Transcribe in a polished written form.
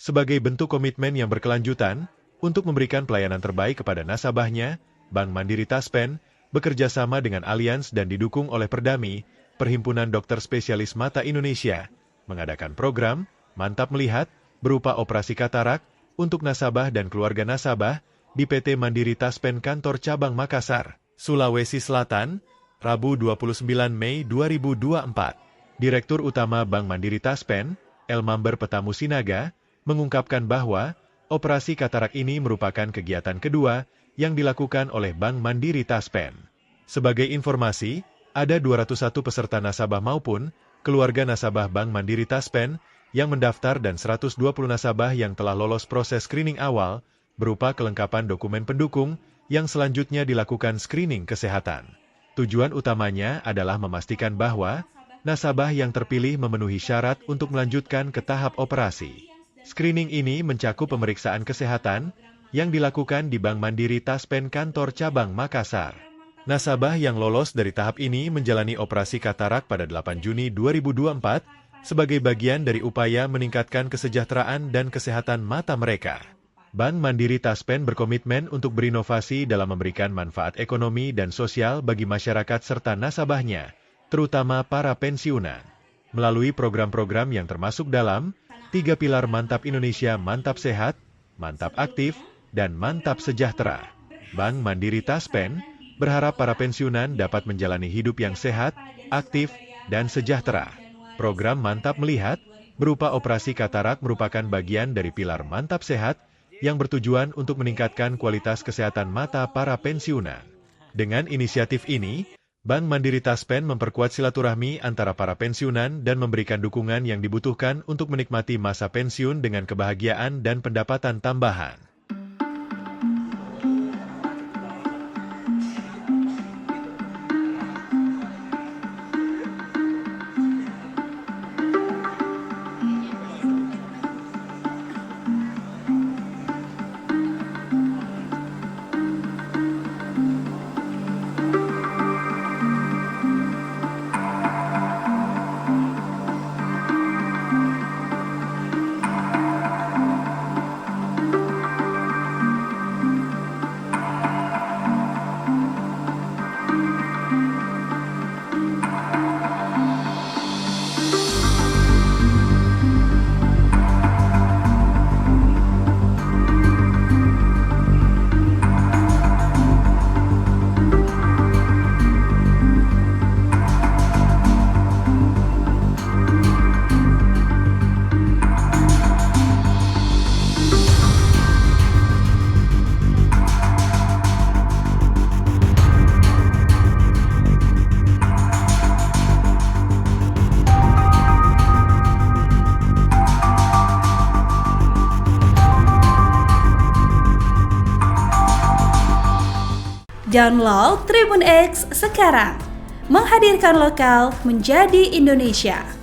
Sebagai bentuk komitmen yang berkelanjutan, untuk memberikan pelayanan terbaik kepada nasabahnya, Bank Mandiri Taspen bekerja sama dengan Allianz dan didukung oleh Perdami, Perhimpunan Dokter Spesialis Mata Indonesia, mengadakan program Mantap Melihat berupa operasi katarak untuk nasabah dan keluarga nasabah di PT Mandiri Taspen Kantor Cabang Makassar, Sulawesi Selatan, Rabu 29 Mei 2024. Direktur Utama Bank Mandiri Taspen, Elmamber Petamu Sinaga, mengungkapkan bahwa operasi katarak ini merupakan kegiatan kedua yang dilakukan oleh Bank Mandiri Taspen. Sebagai informasi, ada 201 peserta nasabah maupun keluarga nasabah Bank Mandiri Taspen yang mendaftar dan 120 nasabah yang telah lolos proses screening awal berupa kelengkapan dokumen pendukung yang selanjutnya dilakukan screening kesehatan. Tujuan utamanya adalah memastikan bahwa nasabah yang terpilih memenuhi syarat untuk melanjutkan ke tahap operasi. Screening ini mencakup pemeriksaan kesehatan yang dilakukan di Bank Mandiri Taspen Kantor Cabang Makassar. Nasabah yang lolos dari tahap ini menjalani operasi katarak pada 8 Juni 2024 sebagai bagian dari upaya meningkatkan kesejahteraan dan kesehatan mata mereka. Bank Mandiri Taspen berkomitmen untuk berinovasi dalam memberikan manfaat ekonomi dan sosial bagi masyarakat serta nasabahnya, terutama para pensiunan. Melalui program-program yang termasuk dalam 3 pilar Mantap Indonesia, Mantap Sehat, Mantap Aktif, dan Mantap Sejahtera. Bank Mandiri Taspen berharap para pensiunan dapat menjalani hidup yang sehat, aktif, dan sejahtera. Program Mantap Melihat berupa operasi katarak merupakan bagian dari pilar Mantap Sehat yang bertujuan untuk meningkatkan kualitas kesehatan mata para pensiunan. Dengan inisiatif ini, Bank Mandiri Taspen memperkuat silaturahmi antara para pensiunan dan memberikan dukungan yang dibutuhkan untuk menikmati masa pensiun dengan kebahagiaan dan pendapatan tambahan. Download Tribun X sekarang, menghadirkan lokal menjadi Indonesia.